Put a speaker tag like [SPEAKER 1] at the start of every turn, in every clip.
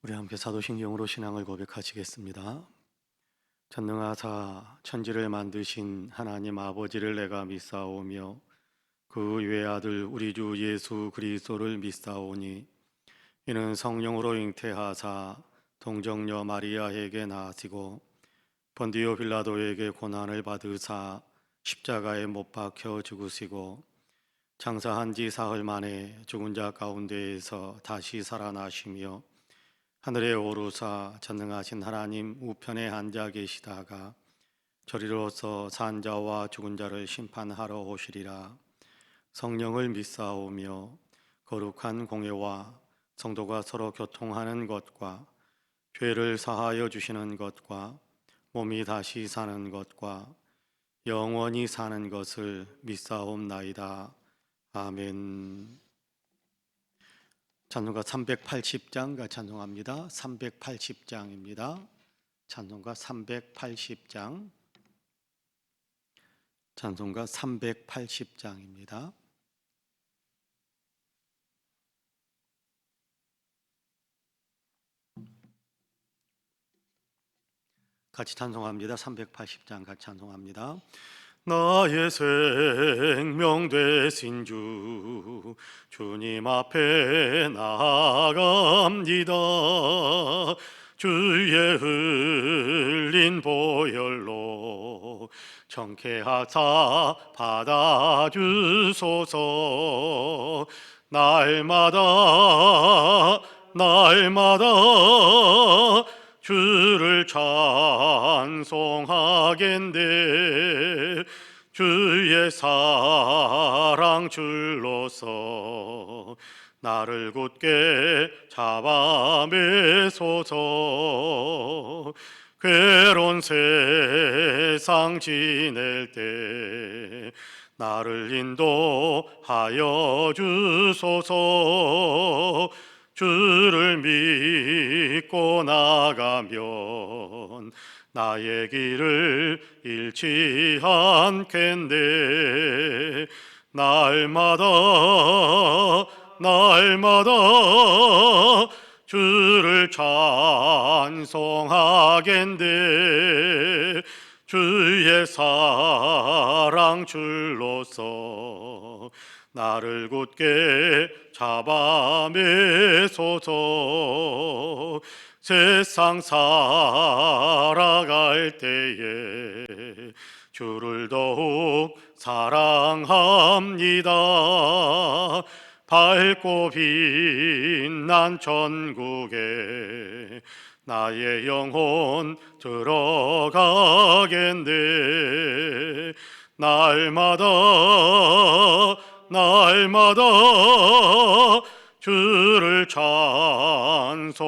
[SPEAKER 1] 우리 함께 사도신경으로 신앙을 고백하시겠습니다. 전능하사 천지를 만드신 하나님 아버지를 내가 믿사오며 그 외아들 우리 주 예수 그리스도를 믿사오니 이는 성령으로 잉태하사 동정녀 마리아에게 나시고 본디오 빌라도에게 고난을 받으사 십자가에 못 박혀 죽으시고 장사한 지 사흘 만에 죽은 자 가운데에서 다시 살아나시며 하늘에 오르사 전능하신 하나님 우편에 앉아 계시다가 저리로서 산 자와 죽은 자를 심판하러 오시리라. 성령을 믿사오며 거룩한 공예와 성도가 서로 교통하는 것과 죄를 사하여 주시는 것과 몸이 다시 사는 것과 영원히 사는 것을 믿사옵나이다. 아멘. 찬송가 380장 찬송합니다. 380장입니다. 찬송가 380장. 찬송가 380장입니다. 같이 찬송합니다. 380장 같이 찬송합니다. 나의 생명 되신 주 주님 앞에 나아갑니다. 주의 흘린 보혈로 정케하사 받아주소서. 날마다 주를 찬송하겠네. 주의 사랑 줄로서 나를 굳게 잡아 매소서. 괴로운 세상 지낼 때 나를 인도하여 주소서. 주를 믿고 나가면 나의 길을 잃지 않겠네. 날마다 주를 찬송하겠네. 주의 사랑 줄로서 나를 굳게 잡아 매소서. 세상 살아갈 때에 주를 더욱 사랑합니다. 밝고 빛난 천국에 나의 영혼 들어가겠네. 날마다 주를 찬송하겠네.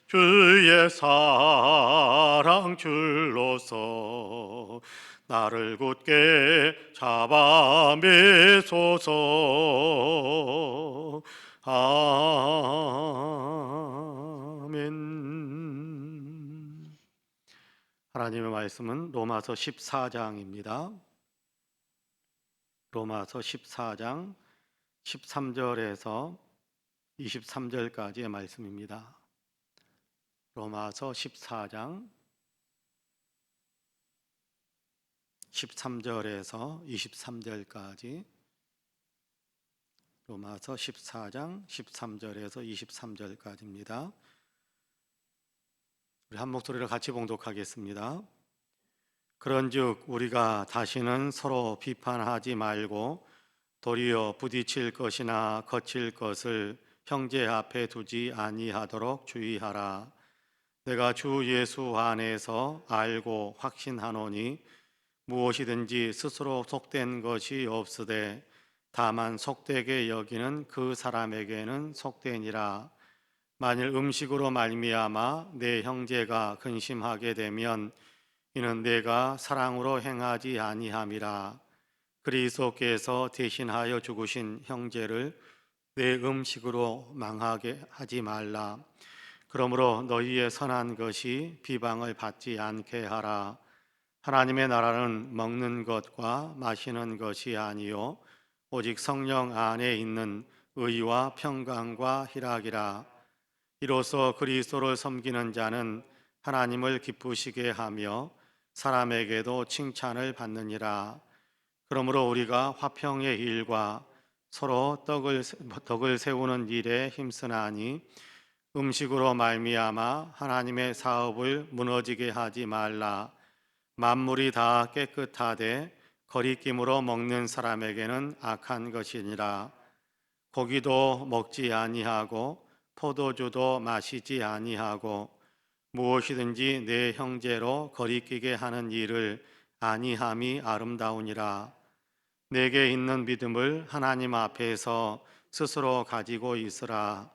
[SPEAKER 1] 주의 사랑 줄로서 나를 굳게 잡아 매소서. 아멘. 하나님의 말씀은 로마서 14장입니다. 로마서 14장 13절에서 23절까지의 말씀입니다. 로마서 14장 13절에서 23절까지. 로마서 14장 13절에서 23절까지입니다. 우리 한 목소리로 같이 봉독하겠습니다. 그런즉 우리가 다시는 서로 비판하지 말고 도리어 부딪힐 것이나 거칠 것을 형제 앞에 두지 아니하도록 주의하라. 내가 주 예수 안에서 알고 확신하노니 무엇이든지 스스로 속된 것이 없으되 다만 속되게 여기는 그 사람에게는 속되니라. 만일 음식으로 말미암아 내 형제가 근심하게 되면 이는 내가 사랑으로 행하지 아니함이라. 그리스도께서 대신하여 죽으신 형제를 내 음식으로 망하게 하지 말라. 그러므로 너희의 선한 것이 비방을 받지 않게 하라. 하나님의 나라는 먹는 것과 마시는 것이 아니요 오직 성령 안에 있는 의와 평강과 희락이라. 이로써 그리스도를 섬기는 자는 하나님을 기쁘시게 하며 사람에게도 칭찬을 받느니라. 그러므로 우리가 화평의 일과 서로 덕을 세우는 일에 힘쓰나니 음식으로 말미암아 하나님의 사업을 무너지게 하지 말라. 만물이 다 깨끗하되 거리낌으로 먹는 사람에게는 악한 것이니라. 고기도 먹지 아니하고 포도주도 마시지 아니하고 무엇이든지 내 형제로 거리끼게 하는 일을 아니함이 아름다우니라. 내게 있는 믿음을 하나님 앞에서 스스로 가지고 있으라.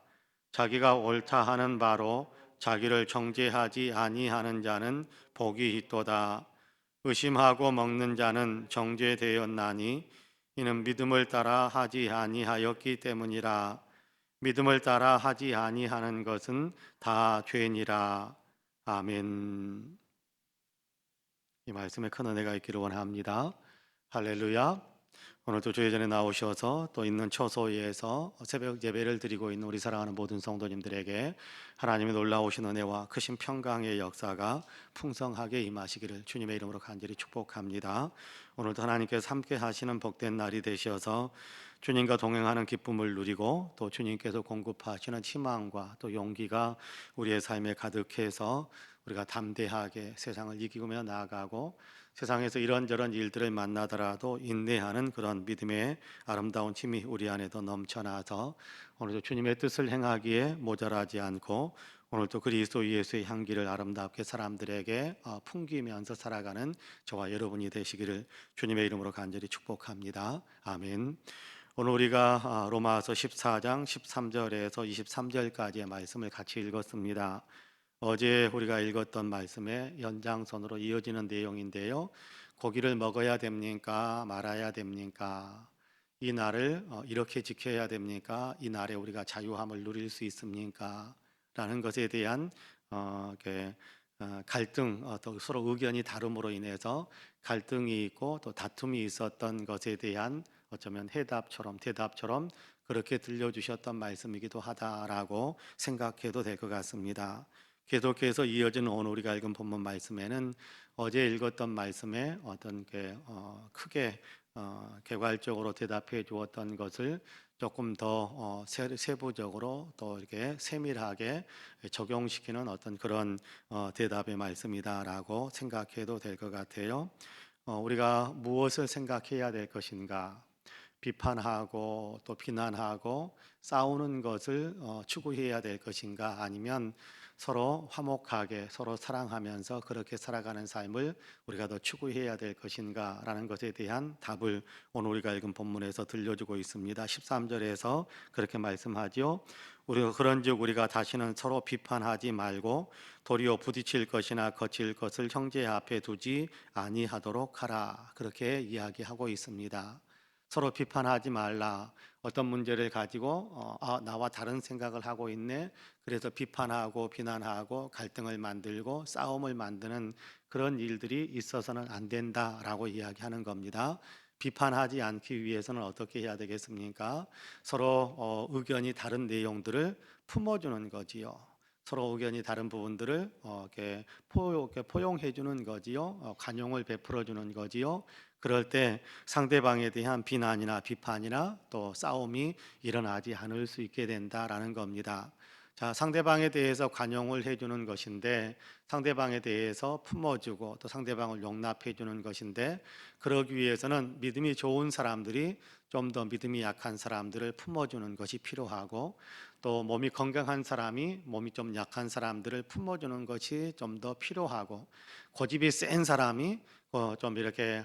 [SPEAKER 1] 자기가 옳다 하는 바로 자기를 정죄하지 아니하는 자는 복이 있도다. 의심하고 먹는 자는 정죄되었나니 이는 믿음을 따라 하지 아니하였기 때문이라. 믿음을 따라 하지 아니하는 것은 다 죄니라. 아멘. 이 말씀에 큰 은혜가 있기를 원합니다. 할렐루야. 오늘도 주의 전에 나오셔서 또 있는 처소에서 새벽 예배를 드리고 있는 우리 사랑하는 모든 성도님들에게 하나님의 놀라우신 은혜와 크신 평강의 역사가 풍성하게 임하시기를 주님의 이름으로 간절히 축복합니다. 오늘도 하나님께서 함께 하시는 복된 날이 되셔서 주님과 동행하는 기쁨을 누리고 또 주님께서 공급하시는 희망과 또 용기가 우리의 삶에 가득해서 우리가 담대하게 세상을 이기며 나아가고 세상에서 이런저런 일들을 만나더라도 인내하는 그런 믿음의 아름다운 힘이 우리 안에도 넘쳐나서 오늘도 주님의 뜻을 행하기에 모자라지 않고 오늘도 그리스도 예수의 향기를 아름답게 사람들에게 풍기면서 살아가는 저와 여러분이 되시기를 주님의 이름으로 간절히 축복합니다. 아멘. 오늘 우리가 로마서 14장 13절에서 23절까지의 말씀을 같이 읽었습니다. 어제 우리가 읽었던 말씀의 연장선으로 이어지는 내용인데요. 고기를 먹어야 됩니까? 말아야 됩니까? 이 날을 이렇게 지켜야 됩니까? 이 날에 우리가 자유함을 누릴 수 있습니까? 라는 것에 대한 갈등, 또 서로 의견이 다름으로 인해서 갈등이 있고 또 다툼이 있었던 것에 대한 어쩌면 해답처럼 대답처럼 그렇게 들려주셨던 말씀이기도 하다라고 생각해도 될 것 같습니다. 계속해서 이어지는 오늘 우리가 읽은 본문 말씀에는 어제 읽었던 말씀에 어떤 크게 개괄적으로 대답해 주었던 것을 조금 더 세부적으로 또 이렇게 세밀하게 적용시키는 어떤 그런 대답의 말씀이다라고 생각해도 될 것 같아요. 우리가 무엇을 생각해야 될 것인가? 비판하고 또 비난하고 싸우는 것을 추구해야 될 것인가? 아니면 서로 화목하게 서로 사랑하면서 그렇게 살아가는 삶을 우리가 더 추구해야 될 것인가 라는 것에 대한 답을 오늘 우리가 읽은 본문에서 들려주고 있습니다. 13절에서 그렇게 말씀하죠. 우리가 그런즉 우리가 다시는 서로 비판하지 말고 도리어 부딪힐 것이나 거칠 것을 형제 앞에 두지 아니하도록 하라. 그렇게 이야기하고 있습니다. 서로 비판하지 말라. 어떤 문제를 가지고 나와 다른 생각을 하고 있네. 그래서 비판하고 비난하고 갈등을 만들고 싸움을 만드는 그런 일들이 있어서는 안 된다라고 이야기하는 겁니다. 비판하지 않기 위해서는 어떻게 해야 되겠습니까? 서로 의견이 다른 내용들을 품어주는 거지요. 서로 의견이 다른 부분들을 이렇게 포용해 주는 거지요. 관용을 베풀어 주는 거지요. 그럴 때 상대방에 대한 비난이나 비판이나 또 싸움이 일어나지 않을 수 있게 된다라는 겁니다. 자, 상대방에 대해서 관용을 해주는 것인데 상대방에 대해서 품어주고 또 상대방을 용납해 주는 것인데 그러기 위해서는 믿음이 좋은 사람들이 좀 더 믿음이 약한 사람들을 품어주는 것이 필요하고 또 몸이 건강한 사람이 몸이 좀 약한 사람들을 품어주는 것이 좀 더 필요하고 고집이 센 사람이 좀 이렇게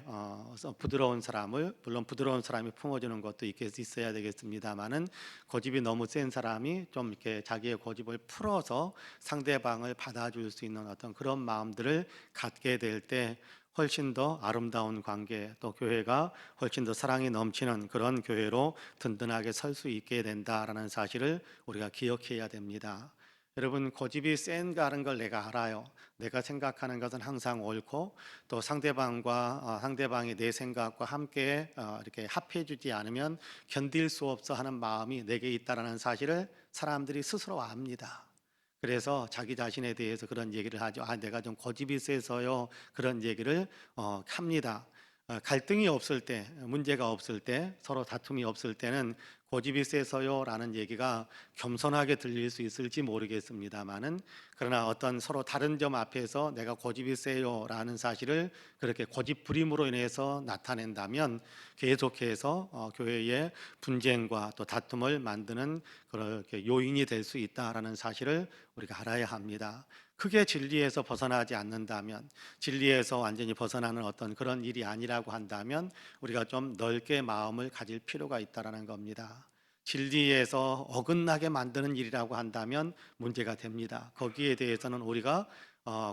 [SPEAKER 1] 부드러운 사람을 물론 부드러운 사람이 품어주는 것도 있어야 되겠습니다만은 고집이 너무 센 사람이 좀 이렇게 자기의 고집을 풀어서 상대방을 받아줄 수 있는 어떤 그런 마음들을 갖게 될 때 훨씬 더 아름다운 관계 또 교회가 훨씬 더 사랑이 넘치는 그런 교회로 든든하게 설 수 있게 된다라는 사실을 우리가 기억해야 됩니다. 여러분 고집이 센가는 걸 내가 알아요. 내가 생각하는 것은 항상 옳고 또 상대방이 내 생각과 함께 이렇게 합해주지 않으면 견딜 수 없어 하는 마음이 내게 있다라는 사실을 사람들이 스스로 압니다. 그래서 자기 자신에 대해서 그런 얘기를 하죠. 내가 좀 고집이 세서요. 그런 얘기를 합니다. 갈등이 없을 때, 문제가 없을 때, 서로 다툼이 없을 때는 고집이 세서요라는 얘기가 겸손하게 들릴 수 있을지 모르겠습니다만은, 그러나 어떤 서로 다른 점 앞에서 내가 고집이 세요라는 사실을 그렇게 고집 부림으로 인해서 나타낸다면 계속해서 교회의 분쟁과 또 다툼을 만드는 그렇게 요인이 될 수 있다라는 사실을 우리가 알아야 합니다. 크게 진리에서 벗어나지 않는다면, 진리에서 완전히 벗어나는 어떤 그런 일이 아니라고 한다면 우리가 좀 넓게 마음을 가질 필요가 있다라는 겁니다. 진리에서 어긋나게 만드는 일이라고 한다면 문제가 됩니다. 거기에 대해서는 우리가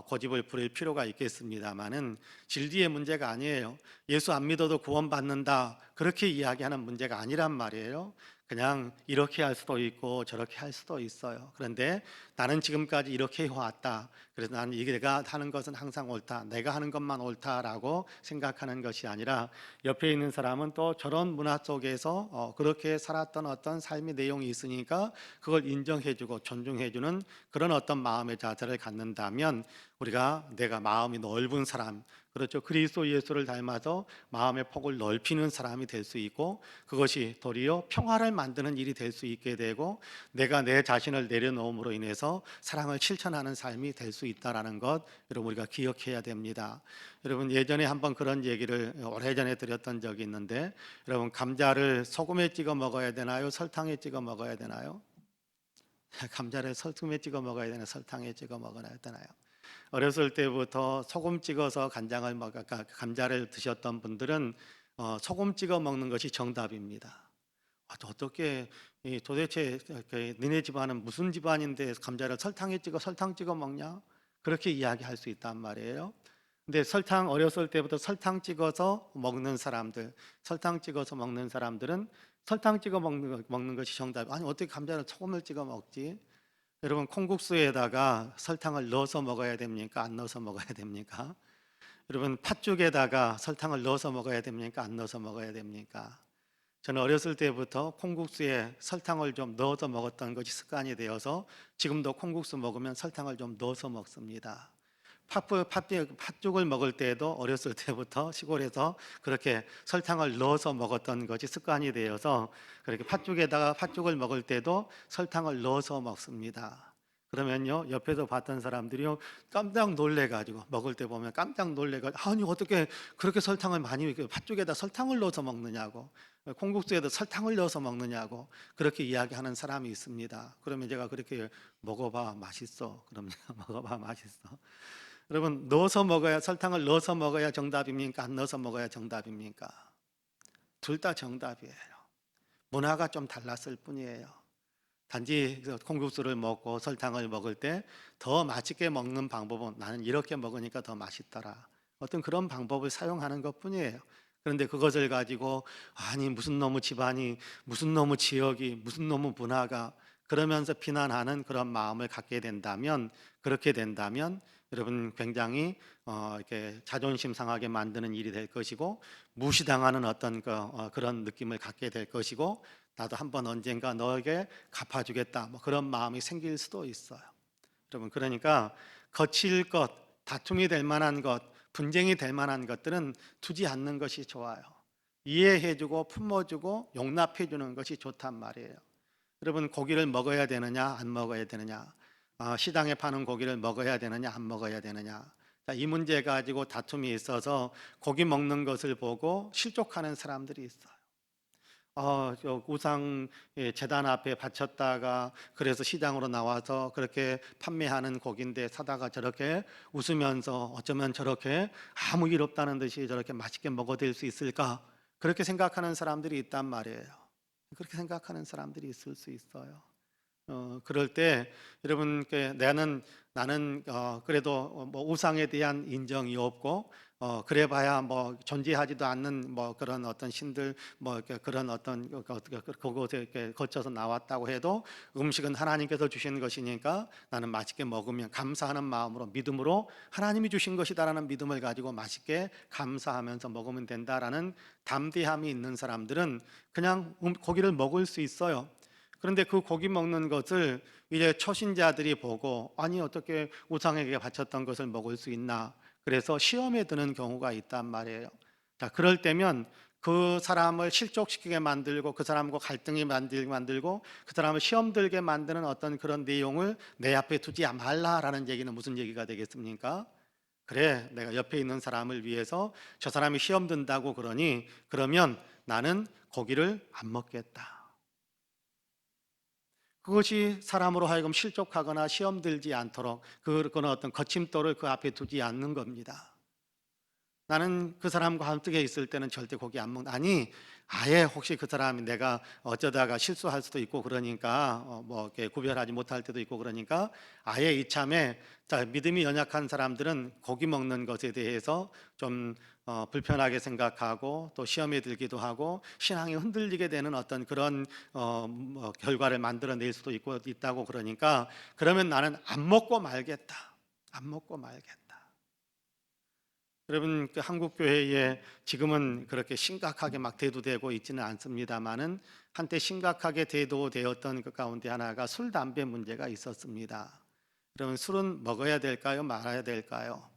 [SPEAKER 1] 고집을 부릴 필요가 있겠습니다만은 진리의 문제가 아니에요. 예수 안 믿어도 구원받는다 그렇게 이야기하는 문제가 아니란 말이에요. 그냥 이렇게 할 수도 있고 저렇게 할 수도 있어요. 그런데 나는 지금까지 이렇게 해왔다. 그래서 나는 이게 내가 하는 것은 항상 옳다. 내가 하는 것만 옳다라고 생각하는 것이 아니라 옆에 있는 사람은 또 저런 문화 속에서 그렇게 살았던 어떤 삶의 내용이 있으니까 그걸 인정해주고 존중해주는 그런 어떤 마음의 자세를 갖는다면 우리가 내가 마음이 넓은 사람, 그렇죠. 그리스도 예수를 닮아서 마음의 폭을 넓히는 사람이 될 수 있고 그것이 도리어 평화를 만드는 일이 될 수 있게 되고 내가 내 자신을 내려놓음으로 인해서 사랑을 실천하는 삶이 될 수 있다라는 것 여러분 우리가 기억해야 됩니다. 여러분 예전에 한번 그런 얘기를 오래전에 드렸던 적이 있는데 여러분 감자를 소금에 찍어 먹어야 되나요? 설탕에 찍어 먹어야 되나요? 감자를 소금에 찍어 먹어야 되나 설탕에 찍어 먹어야 되나요? 어렸을 때부터 소금 찍어서 감자를 드셨던 분들은 소금 찍어 먹는 것이 정답입니다. 어떻게 도대체 너네 집안은 무슨 집안인데 감자를 설탕에 찍어 설탕 찍어 먹냐? 그렇게 이야기할 수 있단 말이에요. 근데 어렸을 때부터 설탕 찍어서 먹는 사람들은 설탕 찍어 먹는 것이 정답. 아니 어떻게 감자를 소금을 찍어 먹지? 여러분 콩국수에다가 설탕을 넣어서 먹어야 됩니까? 안 넣어서 먹어야 됩니까? 여러분 팥죽에다가 설탕을 넣어서 먹어야 됩니까? 안 넣어서 먹어야 됩니까? 저는 어렸을 때부터 콩국수에 설탕을 좀 넣어서 먹었던 것이 습관이 되어서 지금도 콩국수 먹으면 설탕을 좀 넣어서 먹습니다. 팥죽을 먹을 때에도 어렸을 때부터 시골에서 그렇게 설탕을 넣어서 먹었던 것이 습관이 되어서 그렇게 팥죽을 먹을 때도 설탕을 넣어서 먹습니다. 그러면요 옆에서 봤던 사람들이요 깜짝 놀래가지고 먹을 때 보면 깜짝 놀래가지고 아니 어떻게 그렇게 설탕을 많이 팥죽에다 설탕을 넣어서 먹느냐고 콩국수에도 설탕을 넣어서 먹느냐고 그렇게 이야기하는 사람이 있습니다. 그러면 제가 그렇게 먹어봐 맛있어. 그러면 먹어봐 맛있어. 여러분 설탕을 넣어서 먹어야 정답입니까? 안 넣어서 먹어야 정답입니까? 둘 다 정답이에요. 문화가 좀 달랐을 뿐이에요. 단지 콩국수를 먹고 설탕을 먹을 때 더 맛있게 먹는 방법은 나는 이렇게 먹으니까 더 맛있더라. 어떤 그런 방법을 사용하는 것뿐이에요. 그런데 그것을 가지고 아니 무슨 놈의 집안이 무슨 놈의 지역이 무슨 놈의 문화가 그러면서 비난하는 그런 마음을 갖게 된다면 그렇게 된다면 여러분 굉장히 이렇게 자존심 상하게 만드는 일이 될 것이고 무시당하는 어떤 그런 느낌을 갖게 될 것이고 나도 한번 언젠가 너에게 갚아주겠다 뭐 그런 마음이 생길 수도 있어요. 여러분 그러니까 거칠 것, 다툼이 될 만한 것, 분쟁이 될 만한 것들은 두지 않는 것이 좋아요. 이해해주고 품어주고 용납해주는 것이 좋단 말이에요. 여러분 고기를 먹어야 되느냐 안 먹어야 되느냐 시장에 파는 고기를 먹어야 되느냐 안 먹어야 되느냐 이 문제 가지고 다툼이 있어서 고기 먹는 것을 보고 실족하는 사람들이 있어요. 우상 재단 앞에 바쳤다가 그래서 시장으로 나와서 그렇게 판매하는 고기인데 사다가 저렇게 웃으면서 어쩌면 저렇게 아무 일 없다는 듯이 저렇게 맛있게 먹어댈 수 있을까 그렇게 생각하는 사람들이 있단 말이에요. 그렇게 생각하는 사람들이 있을 수 있어요. 그럴 때 여러분 나는 그래도 뭐 우상에 대한 인정이 없고 그래봐야 뭐 존재하지도 않는 뭐 그런 어떤 신들 뭐 그런 어떤 그곳에 이렇게 거쳐서 나왔다고 해도 음식은 하나님께서 주신 것이니까 나는 맛있게 먹으면 감사하는 마음으로 믿음으로 하나님이 주신 것이다라는 믿음을 가지고 맛있게 감사하면서 먹으면 된다라는 담대함이 있는 사람들은 그냥 고기를 먹을 수 있어요. 그런데 그 고기 먹는 것을 이제 초신자들이 보고 아니 어떻게 우상에게 바쳤던 것을 먹을 수 있나, 그래서 시험에 드는 경우가 있단 말이에요. 자, 그럴 때면 그 사람을 실족시키게 만들고 그 사람과 갈등이 만들고 그 사람을 시험 들게 만드는 어떤 그런 내용을 내 앞에 두지 말라라는 얘기는 무슨 얘기가 되겠습니까? 그래, 내가 옆에 있는 사람을 위해서 저 사람이 시험 든다고 그러니 그러면 나는 고기를 안 먹겠다. 그것이 사람으로 하여금 실족하거나 시험 들지 않도록 그런 어떤 거침돌을 그 앞에 두지 않는 겁니다. 나는 그 사람과 함께 있을 때는 절대 고기 안 먹는다. 아니, 아예 혹시 그 사람이 내가 어쩌다가 실수할 수도 있고 그러니까 뭐 이렇게 구별하지 못할 때도 있고 그러니까 아예 이참에, 자, 믿음이 연약한 사람들은 고기 먹는 것에 대해서 좀 불편하게 생각하고 또 시험에 들기도 하고 신앙이 흔들리게 되는 어떤 그런 뭐 결과를 만들어낼 수도 있다고 그러니까 그러면 나는 안 먹고 말겠다. 안 먹고 말겠다. 여러분, 그 한국 교회에 지금은 그렇게 심각하게 막 대두되고 있지는 않습니다만은 한때 심각하게 대두되었던 그 가운데 하나가 술, 담배 문제가 있었습니다. 여러분, 술은 먹어야 될까요? 말아야 될까요?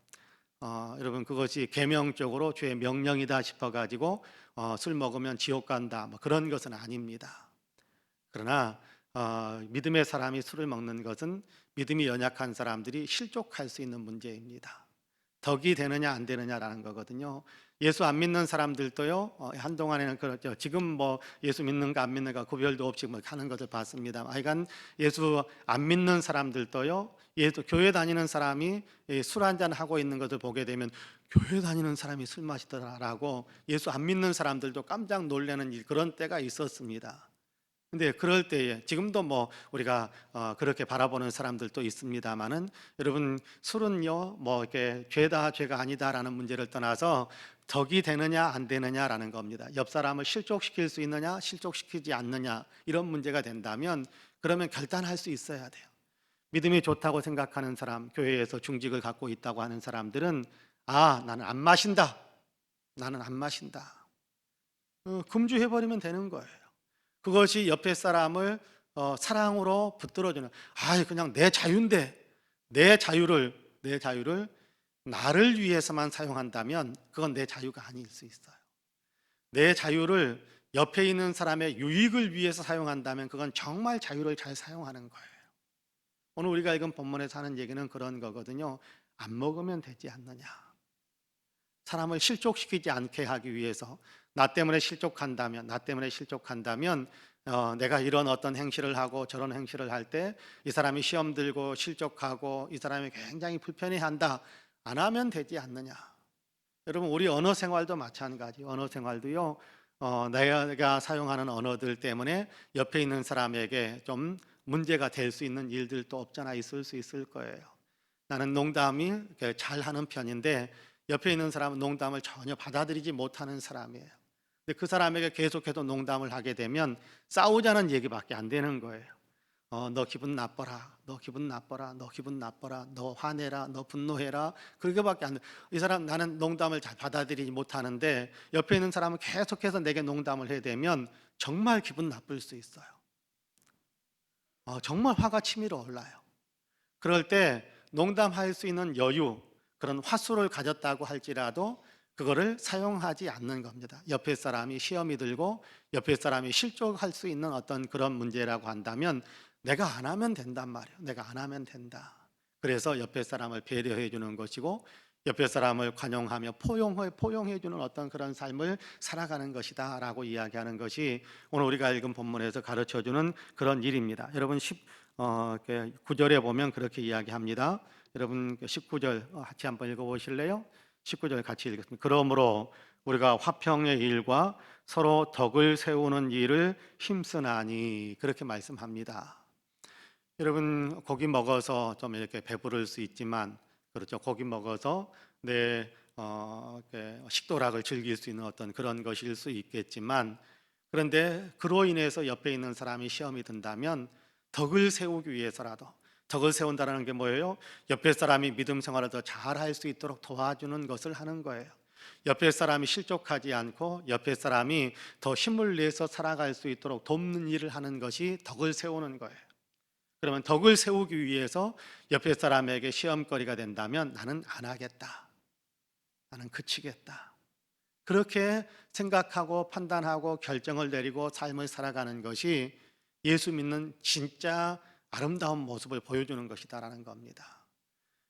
[SPEAKER 1] 여러분, 그것이 계명적으로 주의 명령이다 싶어가지고 술 먹으면 지옥 간다 뭐 그런 것은 아닙니다. 그러나 믿음의 사람이 술을 먹는 것은 믿음이 연약한 사람들이 실족할 수 있는 문제입니다. 덕이 되느냐 안 되느냐라는 거거든요. 예수 안 믿는 사람들도요, 한동안에는 그렇죠. 지금 뭐 예수 믿는가 안 믿는가 구별도 없이 뭐 하는 것을 봤습니다. 하여간 예수 안 믿는 사람들도요, 예수 교회 다니는 사람이 술 한잔 하고 있는 것을 보게 되면 교회 다니는 사람이 술 마시더라라고 예수 안 믿는 사람들도 깜짝 놀라는 그런 때가 있었습니다. 근데 그럴 때에 지금도 뭐 우리가 그렇게 바라보는 사람들도 있습니다만은 여러분, 술은요 뭐 이렇게 죄다 죄가 아니다라는 문제를 떠나서 덕이 되느냐 안 되느냐라는 겁니다. 옆 사람을 실족시킬 수 있느냐 실족시키지 않느냐 이런 문제가 된다면 그러면 결단할 수 있어야 돼요. 믿음이 좋다고 생각하는 사람, 교회에서 중직을 갖고 있다고 하는 사람들은 나는 안 마신다. 나는 안 마신다. 금주해버리면 되는 거예요. 그것이 옆에 사람을 사랑으로 붙들어주는, 그냥 내 자유인데 내 자유를 나를 위해서만 사용한다면 그건 내 자유가 아닐 수 있어요. 내 자유를 옆에 있는 사람의 유익을 위해서 사용한다면 그건 정말 자유를 잘 사용하는 거예요. 오늘 우리가 읽은 본문에서 하는 얘기는 그런 거거든요. 안 먹으면 되지 않느냐. 사람을 실족시키지 않게 하기 위해서 나 때문에 실족한다면 내가 이런 어떤 행실을 하고 저런 행실을 할 때 이 사람이 시험 들고 실족하고 이 사람이 굉장히 불편해한다. 안 하면 되지 않느냐. 여러분, 우리 언어 생활도 마찬가지. 언어 생활도요. 내가 사용하는 언어들 때문에 옆에 있는 사람에게 좀 문제가 될 수 있는 일들도 없잖아 있을 수 있을 거예요. 나는 농담이 잘하는 편인데 옆에 있는 사람은 농담을 전혀 받아들이지 못하는 사람이에요. 근데 그 사람에게 계속해서 농담을 하게 되면 싸우자는 얘기밖에 안 되는 거예요. 너 기분 나빠라, 너 기분 나빠라, 너 기분 나빠라, 너 화내라, 너 분노해라. 그렇게밖에 안 돼. 이 사람, 나는 농담을 잘 받아들이지 못하는데 옆에 있는 사람은 계속해서 내게 농담을 해야 되면 정말 기분 나쁠 수 있어요. 정말 화가 치밀어 올라요. 그럴 때 농담할 수 있는 여유, 그런 화수를 가졌다고 할지라도 그거를 사용하지 않는 겁니다. 옆에 사람이 시험이 들고 옆에 사람이 실족할 수 있는 어떤 그런 문제라고 한다면 내가 안 하면 된단 말이에요. 내가 안 하면 된다. 그래서 옆에 사람을 배려해 주는 것이고 옆에 사람을 관용하며 포용해 주는 어떤 그런 삶을 살아가는 것이다라고 이야기하는 것이 오늘 우리가 읽은 본문에서 가르쳐 주는 그런 일입니다. 여러분 9절에 보면 그렇게 이야기합니다. 여러분 19절 같이 한번 읽어 보실래요? 19절 같이 읽겠습니다. 그러므로 우리가 화평의 일과 서로 덕을 세우는 일을 힘쓰나니, 그렇게 말씀합니다. 여러분 고기 먹어서 좀 이렇게 배부를 수 있지만, 그렇죠. 고기 먹어서 내 이렇게 식도락을 즐길 수 있는 어떤 그런 것일 수 있겠지만, 그런데 그로 인해서 옆에 있는 사람이 시험이 든다면 덕을 세우기 위해서라도, 덕을 세운다는 게 뭐예요? 옆에 사람이 믿음 생활을 더 잘할 수 있도록 도와주는 것을 하는 거예요. 옆에 사람이 실족하지 않고 옆에 사람이 더 힘을 내서 살아갈 수 있도록 돕는 일을 하는 것이 덕을 세우는 거예요. 그러면 덕을 세우기 위해서 옆에 사람에게 시험거리가 된다면 나는 안 하겠다, 나는 그치겠다, 그렇게 생각하고 판단하고 결정을 내리고 삶을 살아가는 것이 예수 믿는 진짜 아름다운 모습을 보여주는 것이다라는 겁니다.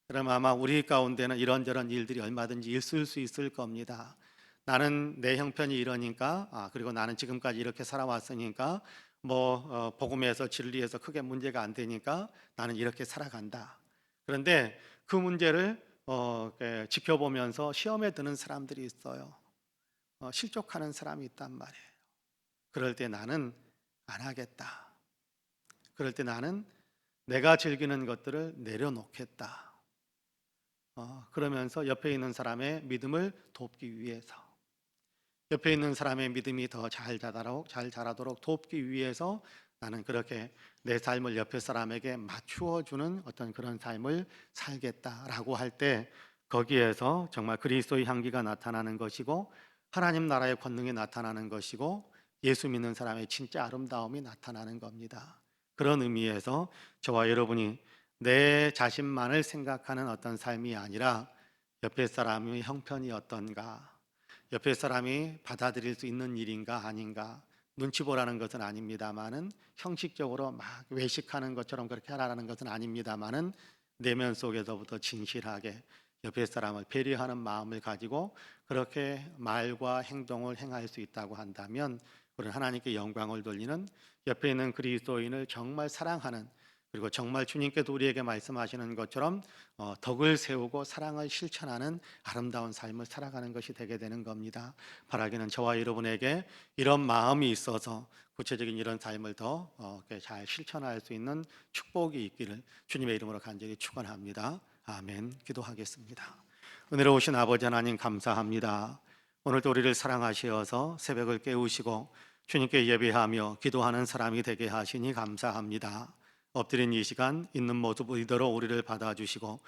[SPEAKER 1] 그럼 아마 우리 가운데는 이런저런 일들이 얼마든지 있을 수 있을 겁니다. 나는 내 형편이 이러니까, 그리고 나는 지금까지 이렇게 살아왔으니까 복음에서 진리에서 크게 문제가 안 되니까 나는 이렇게 살아간다. 그런데 그 문제를 이렇게 지켜보면서 시험에 드는 사람들이 있어요. 실족하는 사람이 있단 말이에요. 그럴 때 나는 안 하겠다. 그럴 때 나는 내가 즐기는 것들을 내려놓겠다. 그러면서 옆에 있는 사람의 믿음을 돕기 위해서, 옆에 있는 사람의 믿음이 더 잘 자라도록 돕기 위해서 나는 그렇게 내 삶을 옆에 사람에게 맞추어 주는 어떤 그런 삶을 살겠다라고 할 때, 거기에서 정말 그리스도의 향기가 나타나는 것이고 하나님 나라의 권능이 나타나는 것이고 예수 믿는 사람의 진짜 아름다움이 나타나는 겁니다. 그런 의미에서 저와 여러분이 내 자신만을 생각하는 어떤 삶이 아니라 옆에 사람의 형편이 어떤가, 옆에 사람이 받아들일 수 있는 일인가 아닌가, 눈치 보라는 것은 아닙니다만은, 형식적으로 막 외식하는 것처럼 그렇게 하라는 것은 아닙니다만은, 내면 속에서부터 진실하게 옆에 사람을 배려하는 마음을 가지고 그렇게 말과 행동을 행할 수 있다고 한다면, 우리는 하나님께 영광을 돌리는, 옆에 있는 그리스도인을 정말 사랑하는, 그리고 정말 주님께서 우리에게 말씀하시는 것처럼 덕을 세우고 사랑을 실천하는 아름다운 삶을 살아가는 것이 되게 되는 겁니다. 바라기는 저와 여러분에게 이런 마음이 있어서 구체적인 이런 삶을 더 잘 실천할 수 있는 축복이 있기를 주님의 이름으로 간절히 축원합니다. 아멘. 기도하겠습니다. 은혜로우신 아버지 하나님, 감사합니다. 오늘도 우리를 사랑하시어서 새벽을 깨우시고 주님께 예배하며 기도하는 사람이 되게 하시니 감사합니다. 엎드린 이 시간 있는 모습 이대로 우리를 받아주시고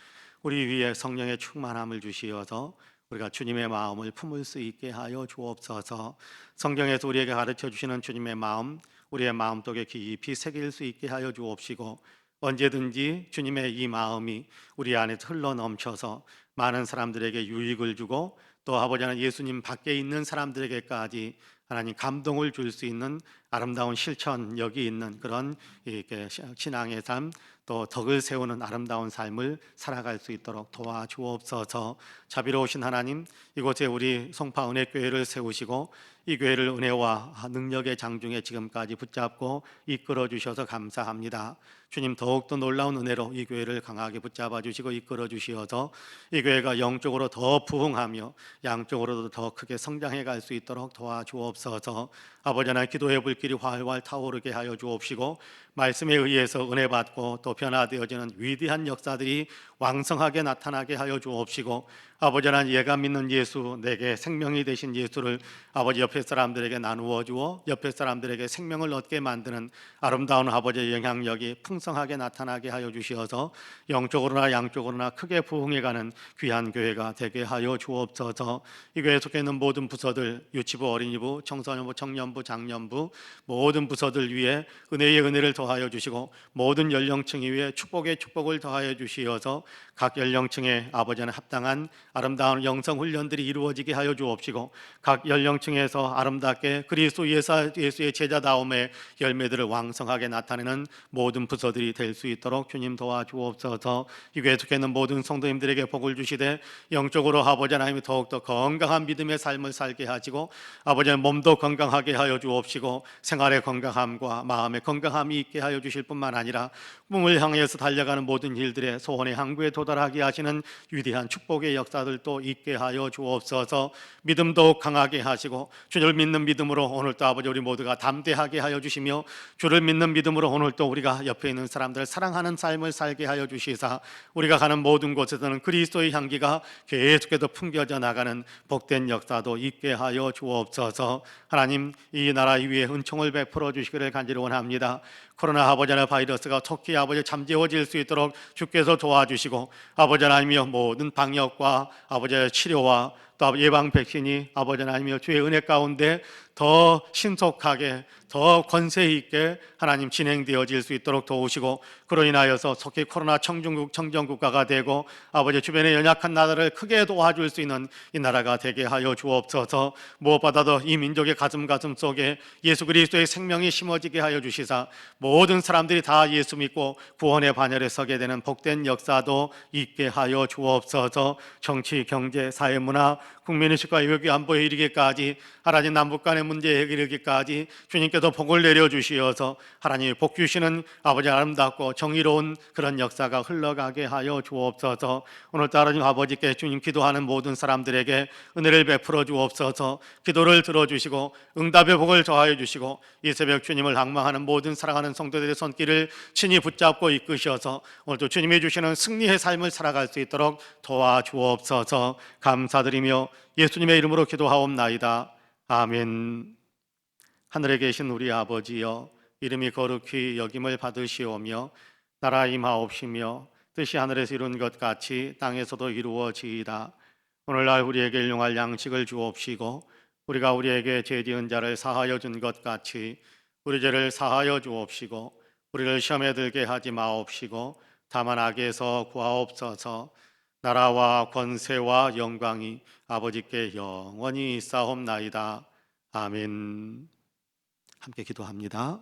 [SPEAKER 1] 우리 위에 성령의 충만함을 주시어서 우리가 주님의 마음을 품을 수 있게 하여 주옵소서. 성경에서 우리에게 가르쳐 주시는 주님의 마음, 우리의 마음속에 깊이 새길 수 있게 하여 주옵시고, 언제든지 주님의 이 마음이 우리 안에서 흘러 넘쳐서 많은 사람들에게 유익을 주고, 또 아버지 하나님 예수님 밖에 있는 사람들에게까지 하나님 감동을 줄 수 있는 아름다운 실천력이 있는 그런 이렇게 신앙의 삶, 또 덕을 세우는 아름다운 삶을 살아갈 수 있도록 도와주옵소서. 자비로우신 하나님, 이곳에 우리 송파 은혜교회를 세우시고 이 교회를 은혜와 능력의 장중에 지금까지 붙잡고 이끌어 주셔서 감사합니다. 주님, 더욱더 놀라운 은혜로 이 교회를 강하게 붙잡아 주시고 이끌어 주시어서 이 교회가 영적으로 더 부흥하며 양적으로도 더 크게 성장해 갈 수 있도록 도와주옵소서. 아버지 하나님, 기도의 불길이 활활 타오르게 하여 주옵시고 말씀에 의해서 은혜 받고 또 변화되어지는 위대한 역사들이 왕성하게 나타나게 하여 주옵시고, 아버지 하나님, 얘가 믿는 예수, 내게 생명이 되신 예수를 아버지 옆에 사람들에게 나누어 주어 옆에 사람들에게 생명을 얻게 만드는 아름다운 아버지의 영향력이 풍성하게 나타나게 하여 주시어서 영적으로나 양적으로나 크게 부흥해가는 귀한 교회가 되게 하여 주옵소서. 이 교회에 속해 있는 모든 부서들, 유치부, 어린이부, 청소년부, 청년부, 장년부 모든 부서들 위에 은혜의 은혜를 더하여 주시고 모든 연령층 위에 축복의 축복을 더하여 주시어서 각 연령층에 아버지는 합당한 아름다운 영성 훈련들이 이루어지게 하여 주옵시고 각 연령층에서 아름답게 그리스도 예수의 제자다움의 열매들을 왕성하게 나타내는 모든 부서들이 될 수 있도록 주님 도와주옵소서. 이 교회에 속해 있는 모든 성도님들에게 복을 주시되 영적으로 아버지 하나님이 더욱더 건강한 믿음의 삶을 살게 하시고 아버지의 몸도 건강하게 하여 주옵시고 생활의 건강함과 마음의 건강함이 있게 하여 주실 뿐만 아니라 꿈을 향해서 달려가는 모든 일들의 소원의 항구에 도달하게 하시는 위대한 축복의 역사들도 있게 하여 주옵소서. 믿음도 강하게 하시고 주를 믿는 믿음으로 오늘도 아버지 우리 모두가 담대하게 하여 주시며, 주를 믿는 믿음으로 오늘도 우리가 옆에 있는 사람들을 사랑하는 삶을 살게 하여 주시사 우리가 가는 모든 곳에서는 그리스도의 향기가 계속해서 풍겨져 나가는 복된 역사도 있게 하여 주옵소서. 하나님, 이 나라 위에 은총을 베풀어 주시기를 간절히 원합니다. 코로나 아버지 하나님 바이러스가 속히 아버지 잠재워질 수 있도록 주께서 도와주시고, 아버지 하나님이여 모든 방역과 아버지의 치료와 또 예방 백신이 아버지 하나님이여 주의 은혜 가운데 더 신속하게 더 권세 있게 하나님 진행되어질 수 있도록 도우시고, 그로 인하여서 속히 코로나 청정국가가 되고 아버지 주변의 연약한 나라를 크게 도와줄 수 있는 이 나라가 되게 하여 주옵소서. 무엇보다도 이 민족의 가슴 속에 예수 그리스도의 생명이 심어지게 하여 주시사 모든 사람들이 다 예수 믿고 구원의 반열에 서게 되는 복된 역사도 있게 하여 주옵소서. 정치, 경제, 사회, 문화, 국민의식과 외교 안보에 이르기까지 하나님 남북 간의 문제에 이르기까지 주님께서 복을 내려주시어서 하나님이 복 주시는 아버지 아름답고 정의로운 그런 역사가 흘러가게 하여 주옵소서. 오늘따라 아버지께 주님 기도하는 모든 사람들에게 은혜를 베풀어 주옵소서. 기도를 들어주시고 응답의 복을 더하여 주시고, 이 새벽 주님을 앙망하는 모든 사랑하는 성도들의 손길을 친히 붙잡고 이끄셔서 오늘도 주님이 주시는 승리의 삶을 살아갈 수 있도록 도와주옵소서. 감사드리며 예수님의 이름으로 기도하옵나이다. 아멘. 하늘에 계신 우리 아버지여, 이름이 거룩히 여김을 받으시오며 나라 임하옵시며 뜻이 하늘에서 이룬 것 같이 땅에서도 이루어지이다. 오늘날 우리에게 일용할 양식을 주옵시고, 우리가 우리에게 죄 지은 자를 사하여 준 것 같이 우리 죄를 사하여 주옵시고, 우리를 시험에 들게 하지 마옵시고 다만 악에서 구하옵소서. 나라와 권세와 영광이 아버지께 영원히 있사옵나이다. 아멘. 함께 기도합니다.